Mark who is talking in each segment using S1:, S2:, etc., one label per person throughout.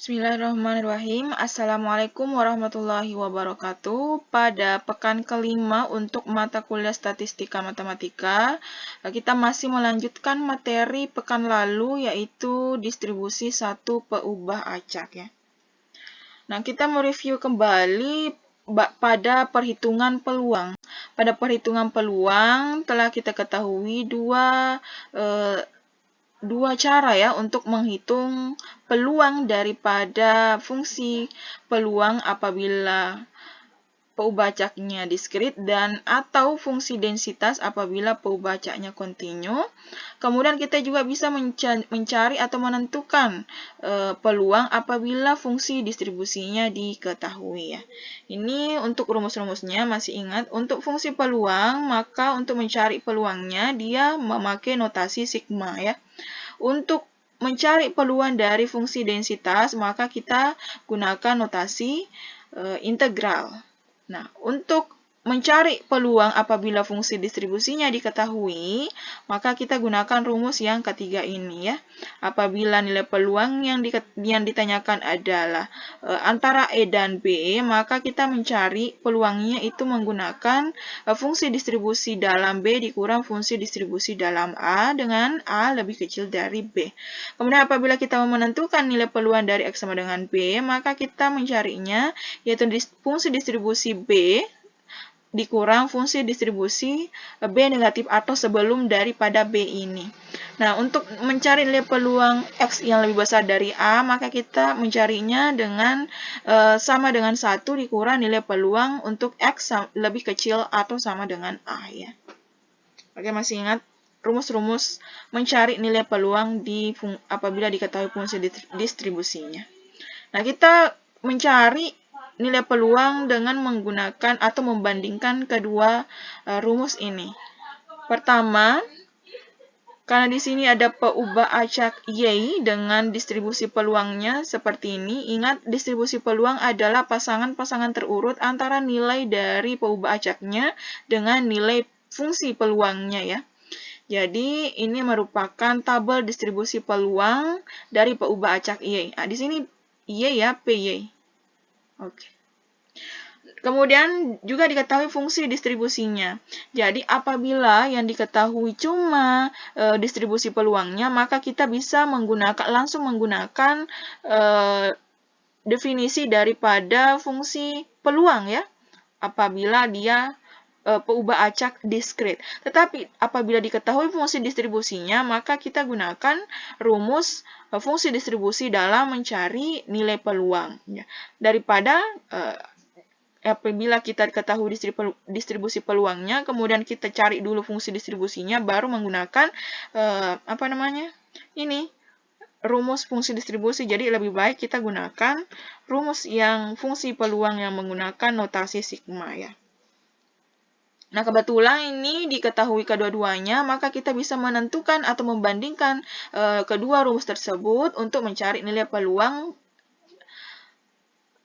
S1: Bismillahirrahmanirrahim. Assalamualaikum warahmatullahi wabarakatuh. Pada pekan kelima untuk mata kuliah statistika matematika, kita masih melanjutkan materi pekan lalu yaitu distribusi satu peubah acak ya. Nah, kita mereview kembali pada perhitungan peluang. Pada perhitungan peluang telah kita ketahui dua cara ya untuk menghitung peluang daripada fungsi peluang apabila peubah acaknya diskrit dan atau fungsi densitas apabila peubah acaknya kontinu. Kemudian kita juga bisa mencari atau menentukan peluang apabila fungsi distribusinya diketahui ya. Ini untuk rumus-rumusnya masih ingat. Untuk fungsi peluang, maka untuk mencari peluangnya dia memakai notasi sigma ya. Untuk mencari peluang dari fungsi densitas, maka kita gunakan notasi integral. Nah, untuk mencari peluang apabila fungsi distribusinya diketahui, maka kita gunakan rumus yang ketiga ini ya. Apabila nilai peluang yang ditanyakan adalah antara E dan B, maka kita mencari peluangnya itu menggunakan fungsi distribusi dalam B dikurang fungsi distribusi dalam A dengan A lebih kecil dari B. Kemudian apabila kita mau menentukan nilai peluang dari X sama dengan B, maka kita mencarinya yaitu fungsi distribusi B dikurang fungsi distribusi B negatif atau sebelum daripada B ini. Nah, untuk mencari nilai peluang X yang lebih besar dari A, maka kita mencarinya dengan sama dengan 1 dikurang nilai peluang untuk X lebih kecil atau sama dengan A ya. Oke, masih ingat rumus-rumus mencari nilai peluang apabila diketahui fungsi distribusinya. Nah, kita mencari nilai peluang dengan menggunakan atau membandingkan kedua rumus ini. Pertama, karena di sini ada peubah acak Y dengan distribusi peluangnya seperti ini. Ingat, distribusi peluang adalah pasangan-pasangan terurut antara nilai dari peubah acaknya dengan nilai fungsi peluangnya ya. Jadi, ini merupakan tabel distribusi peluang dari peubah acak Y. Nah, di sini Y ya, PY. Oke. Kemudian juga diketahui fungsi distribusinya. Jadi apabila yang diketahui cuma distribusi peluangnya, maka kita bisa langsung menggunakan definisi daripada fungsi peluang ya. Apabila dia peubah acak diskrit. Tetapi apabila diketahui fungsi distribusinya, maka kita gunakan rumus fungsi distribusi dalam mencari nilai peluang. Ya. Daripada apabila kita ketahui distribusi peluangnya, kemudian kita cari dulu fungsi distribusinya, baru menggunakan ini rumus fungsi distribusi. Jadi lebih baik kita gunakan rumus yang fungsi peluang yang menggunakan notasi sigma ya. Nah, kebetulan ini diketahui kedua-duanya, maka kita bisa menentukan atau membandingkan kedua rumus tersebut untuk mencari nilai peluang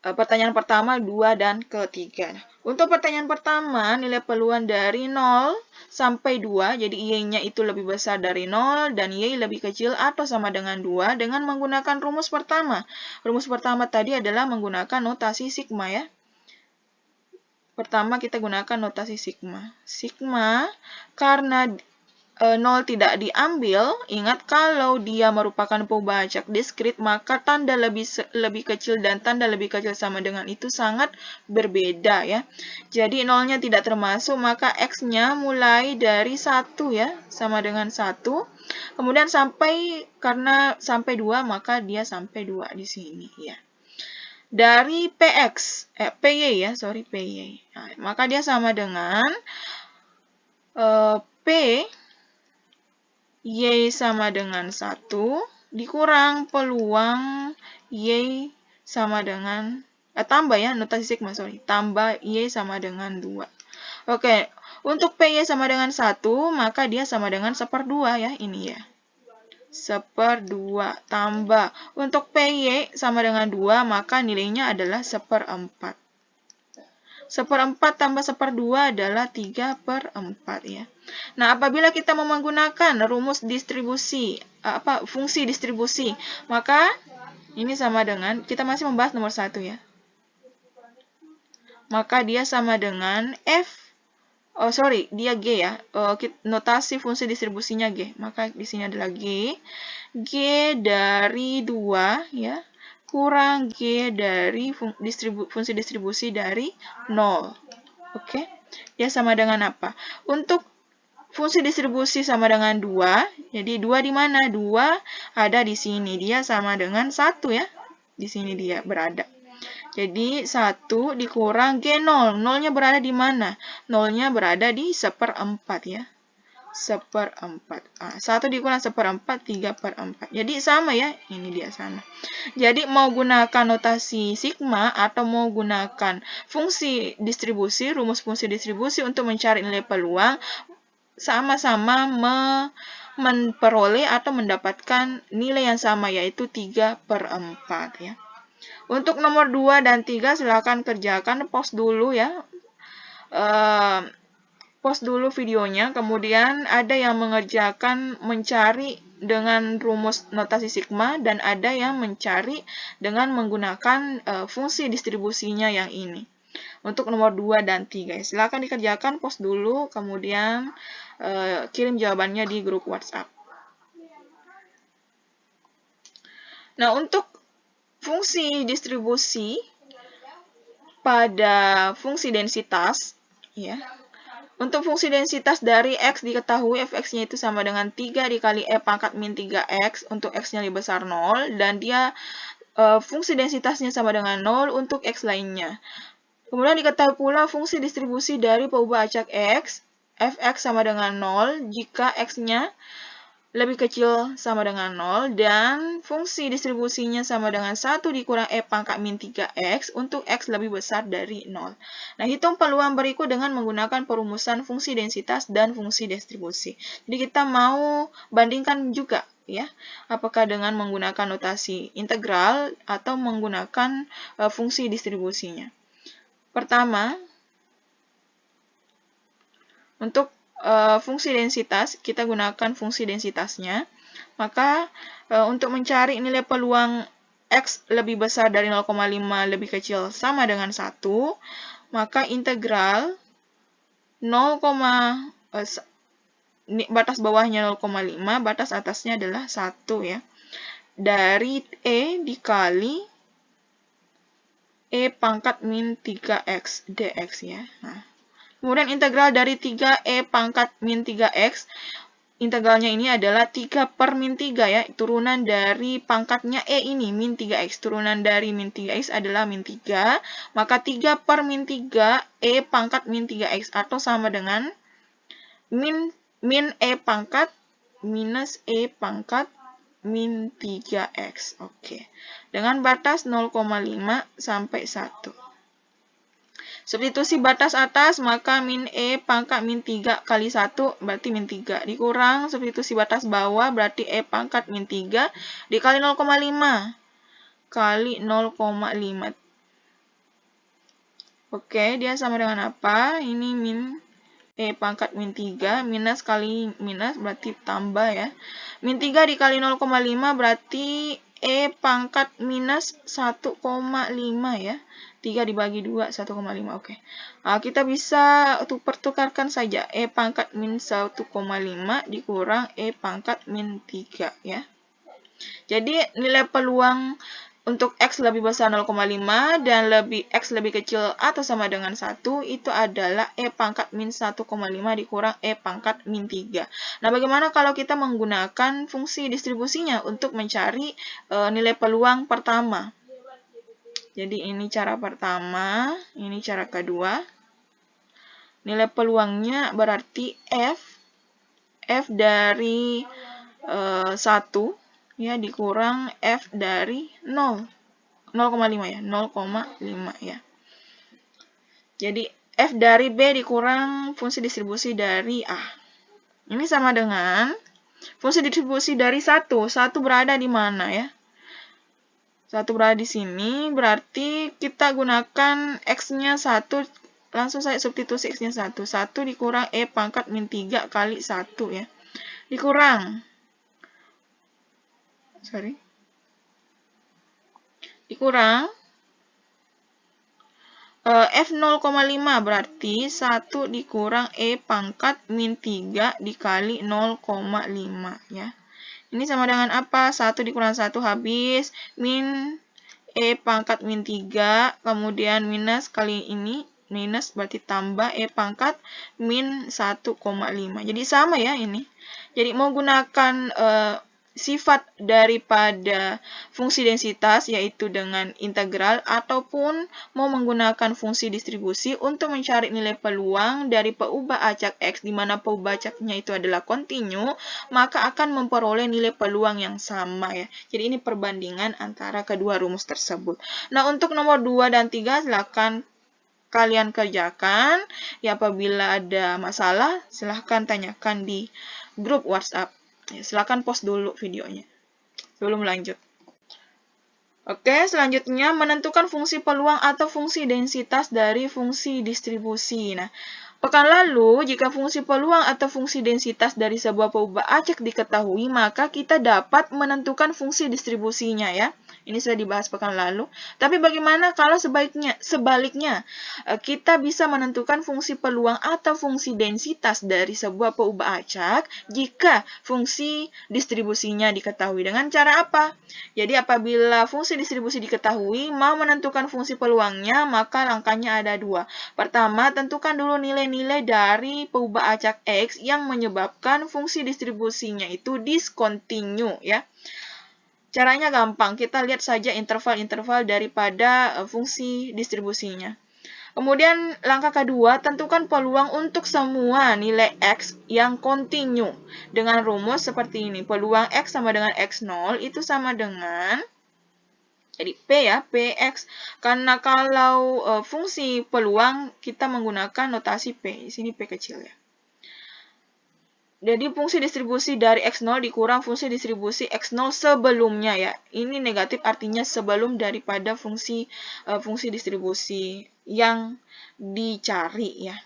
S1: pertanyaan pertama, 2, dan ketiga. Untuk pertanyaan pertama, nilai peluang dari 0 sampai 2, jadi Y-nya itu lebih besar dari 0 dan Y lebih kecil atau sama dengan 2 dengan menggunakan rumus pertama. Rumus pertama tadi adalah menggunakan notasi sigma ya. Pertama kita gunakan notasi sigma. Sigma karena 0 tidak diambil, ingat kalau dia merupakan peubah acak diskrit, maka tanda lebih kecil dan tanda lebih kecil sama dengan itu sangat berbeda ya. Jadi 0-nya tidak termasuk, maka X-nya mulai dari 1 ya, sama dengan 1. Kemudian karena sampai 2, maka dia sampai 2 di sini ya. Dari PY ya, PY. Nah, maka dia sama dengan P Y sama dengan 1 dikurang peluang Y sama dengan tambah ya, notasi sigma, tambah Y sama dengan 2. Oke, untuk PY sama dengan 1, maka dia sama dengan 1/2 ya, ini ya. 1/2 tambah. Untuk PY sama dengan 2, maka nilainya adalah 1/4. 1/4 tambah 1/2 adalah 3/4 ya. Nah, apabila kita mau menggunakan rumus distribusi, fungsi distribusi, maka Ini sama dengan, kita masih membahas nomor 1 ya. Maka dia sama dengan dia G ya. Notasi fungsi distribusinya G. Maka di sini adalah G. G dari 2 ya, kurang G dari fungsi distribusi dari 0. Oke. Dia sama dengan apa? Untuk fungsi distribusi sama dengan 2. Jadi 2 di mana? 2 ada di sini. Dia sama dengan 1 ya. Di sini dia berada. Jadi 1 dikurang G0. 0-nya berada di mana? 0-nya berada di 1/4 ya. 1/4. 1 dikurang 1/4, 3/4. Jadi sama ya. Ini dia sama. Jadi mau gunakan notasi sigma atau mau gunakan fungsi distribusi, rumus fungsi distribusi untuk mencari nilai peluang, sama-sama memperoleh atau mendapatkan nilai yang sama, yaitu 3/4 ya. Untuk nomor 2 dan 3 silakan kerjakan, pause dulu ya. Pause dulu videonya, kemudian ada yang mengerjakan mencari dengan rumus notasi sigma dan ada yang mencari dengan menggunakan fungsi distribusinya yang ini. Untuk nomor 2 dan 3. Silakan dikerjakan, pause dulu, kemudian kirim jawabannya di grup WhatsApp. Nah, untuk fungsi distribusi pada fungsi densitas, ya. Untuk fungsi densitas dari X diketahui fx-nya itu sama dengan 3 dikali E pangkat min 3X untuk X-nya lebih besar 0, dan dia fungsi densitasnya sama dengan 0 untuk X lainnya. Kemudian diketahui pula fungsi distribusi dari peubah acak X, fx sama dengan 0 jika X-nya lebih kecil sama dengan 0, dan fungsi distribusinya sama dengan 1 dikurang E pangkat min 3X untuk X lebih besar dari 0. Nah, hitung peluang berikut dengan menggunakan perumusan fungsi densitas dan fungsi distribusi. Jadi kita mau bandingkan juga ya, apakah dengan menggunakan notasi integral atau menggunakan fungsi distribusinya. Pertama, untuk fungsi densitas, kita gunakan fungsi densitasnya. Maka untuk mencari nilai peluang X lebih besar dari 0,5 lebih kecil sama dengan 1, maka integral batas bawahnya 0,5, batas atasnya adalah 1 ya. Dari E dikali E pangkat min 3X dx ya. Nah, kemudian integral dari 3E pangkat min 3X, integralnya ini adalah 3 per min 3 ya, turunan dari pangkatnya E ini, min 3X. Turunan dari min 3X adalah min 3, maka 3 per min 3 E pangkat min 3X, atau sama dengan min E pangkat minus E pangkat min 3X. Oke. Dengan batas 0,5 sampai 1. Substitusi batas atas, maka min E pangkat min 3 kali 1 berarti min 3. Dikurang substitusi batas bawah berarti E pangkat min 3 dikali 0,5 kali 0,5. Oke, dia sama dengan apa? Ini min E pangkat min 3, minus kali minus berarti tambah ya. Min 3 dikali 0,5 berarti E pangkat minus 1,5 ya. 3 dibagi 2, 1,5. Oke. Nah, kita bisa pertukarkan saja. E pangkat min 1,5 dikurang E pangkat min 3 ya. Jadi nilai peluang untuk X lebih besar 0,5 dan X lebih kecil atau sama dengan 1 itu adalah E pangkat min 1,5 dikurang E pangkat min 3. Nah, bagaimana kalau kita menggunakan fungsi distribusinya untuk mencari nilai peluang pertama? Jadi ini cara pertama, ini cara kedua. Nilai peluangnya berarti F dari 1 ya dikurang F dari 0,5 ya, 0,5 ya. Jadi F dari B dikurang fungsi distribusi dari A. Ini sama dengan fungsi distribusi dari 1. 1 berada di mana ya? 1 berada di sini, berarti kita gunakan X-nya 1, langsung saya substitusi X-nya 1. 1 dikurang E pangkat min 3 kali 1 ya. Dikurang. dikurang F 0,5 berarti 1 dikurang E pangkat min 3 dikali 0,5 ya. Ini sama dengan apa? 1 dikurang 1 habis, min E pangkat min 3, kemudian minus kali ini, minus berarti tambah E pangkat min 1,5. Jadi sama ya ini. Jadi mau gunakan sifat daripada fungsi densitas yaitu dengan integral ataupun mau menggunakan fungsi distribusi untuk mencari nilai peluang dari peubah acak X di mana peubah acaknya itu adalah kontinu, maka akan memperoleh nilai peluang yang sama ya. Jadi ini perbandingan antara kedua rumus tersebut. Nah, untuk nomor 2 dan 3 silakan kalian kerjakan. Ya, apabila ada masalah silahkan tanyakan di grup WhatsApp. Ya, silakan post dulu videonya sebelum lanjut. Oke, selanjutnya menentukan fungsi peluang atau fungsi densitas dari fungsi distribusi. Nah, pekan lalu, jika fungsi peluang atau fungsi densitas dari sebuah peubah acak diketahui, maka kita dapat menentukan fungsi distribusinya ya. Ini sudah dibahas pekan lalu. Tapi bagaimana kalau sebaliknya? Kita bisa menentukan fungsi peluang atau fungsi densitas dari sebuah peubah acak jika fungsi distribusinya diketahui. Dengan cara apa? Jadi apabila fungsi distribusi diketahui, mau menentukan fungsi peluangnya, maka langkahnya ada dua. Pertama, tentukan dulu nilai-nilai dari peubah acak X yang menyebabkan fungsi distribusinya itu diskontinu ya. Caranya gampang, kita lihat saja interval-interval daripada fungsi distribusinya. Kemudian langkah kedua, tentukan peluang untuk semua nilai X yang kontinu. Dengan rumus seperti ini, peluang X sama dengan X0 itu sama dengan, jadi P ya, PX. Karena kalau fungsi peluang kita menggunakan notasi P, di sini P kecil ya. Jadi fungsi distribusi dari X0 dikurang fungsi distribusi X0 sebelumnya ya. Ini negatif artinya sebelum daripada fungsi distribusi yang dicari ya.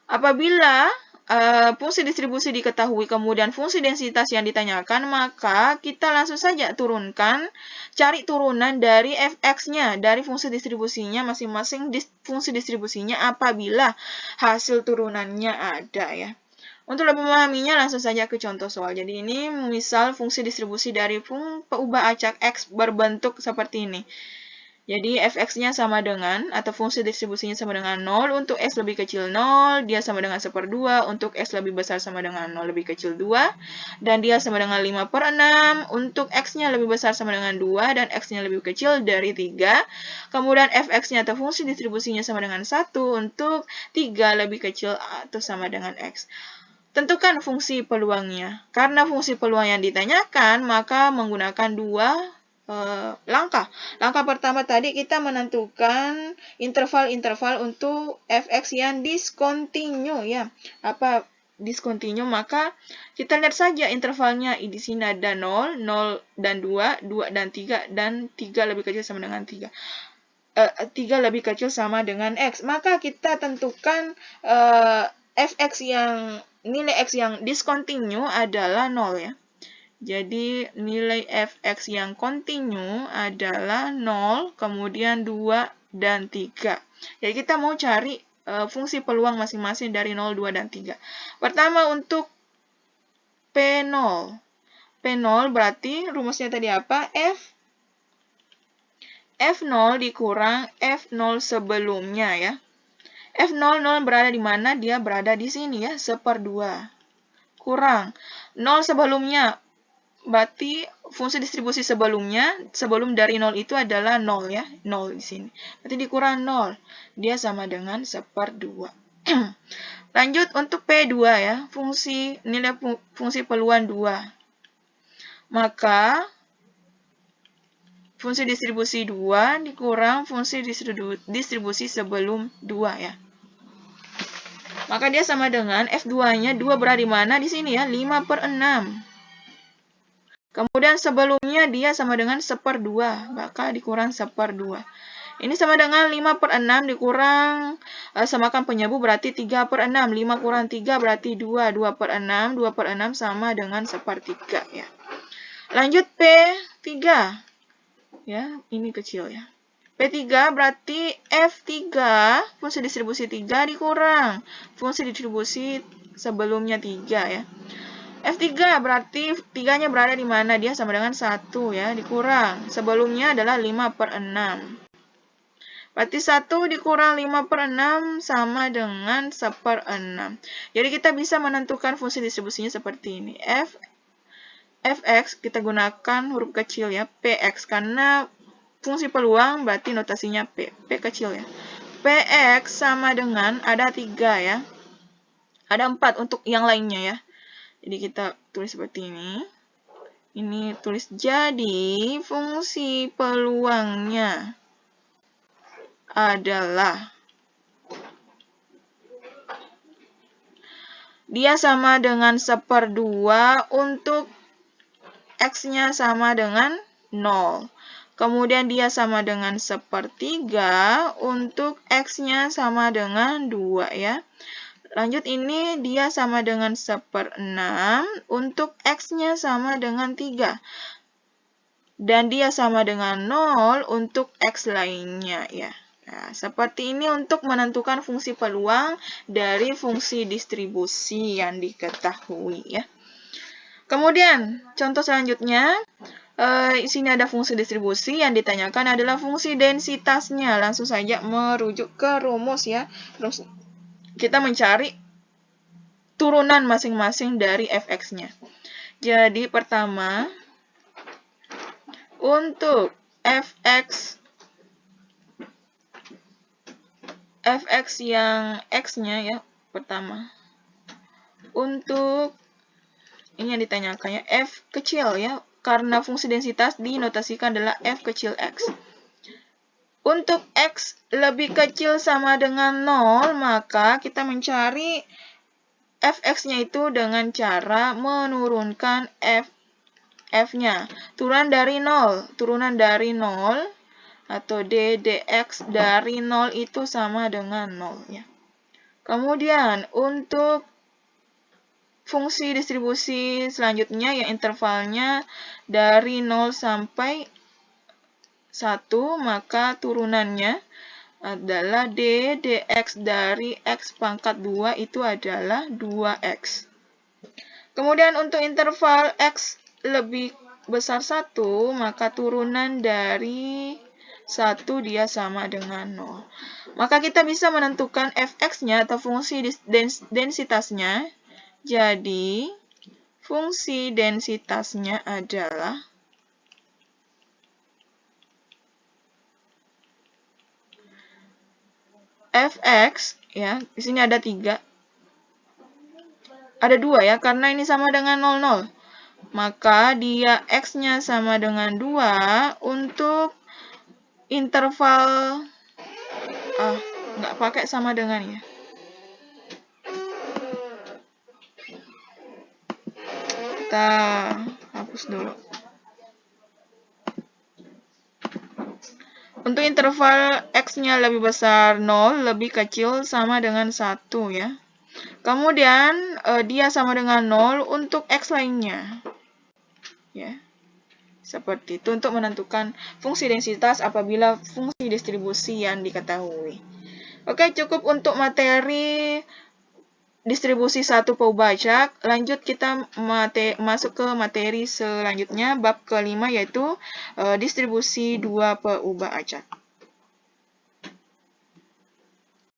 S1: Apabila fungsi distribusi diketahui kemudian fungsi densitas yang ditanyakan, maka kita langsung saja turunkan, cari turunan dari fx-nya, dari fungsi distribusinya masing-masing fungsi distribusinya apabila hasil turunannya ada ya. Untuk lebih memahaminya, langsung saja ke contoh soal. Jadi ini misal fungsi distribusi dari peubah acak X berbentuk seperti ini. Jadi fx-nya sama dengan, atau fungsi distribusinya sama dengan 0, untuk x lebih kecil 0, dia sama dengan 1/2, untuk x lebih besar sama dengan 0 lebih kecil 2, dan dia sama dengan 5/6, untuk x-nya lebih besar sama dengan 2, dan x-nya lebih kecil dari 3, kemudian fx-nya atau fungsi distribusinya sama dengan 1, untuk 3 lebih kecil atau sama dengan x. Tentukan fungsi peluangnya. Karena fungsi peluang yang ditanyakan, maka menggunakan dua langkah. Langkah pertama tadi kita menentukan interval-interval untuk fx yang diskontinu ya. Apa diskontinu? Maka kita lihat saja intervalnya. Di sini ada 0, 0 dan 2, 2 dan 3, dan 3 lebih kecil sama dengan 3. 3 lebih kecil sama dengan x. Maka kita tentukan fx yang nilai x yang diskontinu adalah 0 ya. Jadi nilai fx yang kontinu adalah 0, kemudian 2 dan 3. Jadi kita mau cari fungsi peluang masing-masing dari 0, 2 dan 3. Pertama untuk P0. P0 berarti rumusnya tadi apa? F0 dikurang F0 sebelumnya ya. F00 berada di mana? Dia berada di sini ya, 1/2. Kurang 0 sebelumnya, berarti fungsi distribusi sebelumnya, sebelum dari 0 itu adalah 0 ya, 0 di sini. Berarti dikurang 0, dia sama dengan 1/2. Lanjut untuk P2 ya, nilai fungsi peluang 2. Maka fungsi distribusi 2 dikurang fungsi distribusi sebelum 2 ya. Maka dia sama dengan F2-nya, 2 berada di mana? Di sini ya, 5/6. Kemudian sebelumnya dia sama dengan 1/2, maka dikurang 1/2. Ini sama dengan 5/6 dikurang, samakan penyebu berarti 3/6. 5 kurang 3 berarti 2. 2/6, 2/6 sama dengan 1/3 ya. Lanjut P3. Ya, ini kecil ya. P3 berarti F3, fungsi distribusi 3 dikurang fungsi distribusi sebelumnya 3 ya. F3 berarti 3-nya berada di mana? Dia sama dengan 1 ya, dikurang. Sebelumnya adalah 5/6. Berarti 1 dikurang 5/6 sama dengan 1/6. Jadi kita bisa menentukan fungsi distribusinya seperti ini. Fx kita gunakan huruf kecil ya, Px. Karena fungsi peluang berarti notasinya P kecil ya. Px sama dengan ada 3 ya. Ada 4 untuk yang lainnya ya. Jadi kita tulis seperti ini. Ini tulis jadi fungsi peluangnya adalah dia sama dengan 1/2 untuk X-nya sama dengan 0. Kemudian dia sama dengan 1/3 untuk X-nya sama dengan 2 ya. Lanjut ini dia sama dengan 1/6 untuk X-nya sama dengan 3. Dan dia sama dengan 0 untuk X lainnya ya. Nah, seperti ini untuk menentukan fungsi peluang dari fungsi distribusi yang diketahui ya. Kemudian, contoh selanjutnya, di sini ada fungsi distribusi yang ditanyakan adalah fungsi densitasnya. Langsung saja merujuk ke rumus ya. Kita mencari turunan masing-masing dari fx-nya. Jadi pertama, untuk fx yang x-nya ya, pertama. Untuk ini yang ditanyakan ya, f kecil ya, karena fungsi densitas dinotasikan adalah f kecil x. Untuk X lebih kecil sama dengan 0, maka kita mencari Fx-nya itu dengan cara menurunkan F-nya. Turunan dari 0 atau dx dari 0 itu sama dengan 0 ya. Kemudian untuk fungsi distribusi selanjutnya yang intervalnya dari 0 sampai 1, maka turunannya adalah d dx dari x pangkat 2 itu adalah 2x. Kemudian untuk interval x lebih besar 1, maka turunan dari 1 dia sama dengan 0. Maka kita bisa menentukan fx-nya atau fungsi densitasnya. Jadi, fungsi densitasnya adalah fx ya, di sini ada 3. Ada 2 ya, karena ini sama dengan 0, 0. Maka dia x-nya sama dengan 2 untuk interval nggak pakai sama dengan ya. Kita hapus dulu. Untuk interval x-nya lebih besar 0, lebih kecil sama dengan 1 ya. Kemudian dia sama dengan 0 untuk x lainnya. Ya. Seperti itu untuk menentukan fungsi densitas apabila fungsi distribusi yang diketahui. Oke, cukup untuk materi distribusi 1 Paubachak. Lanjut kita masuk ke materi selanjutnya, bab ke-5 yaitu distribusi 2 Paubachak.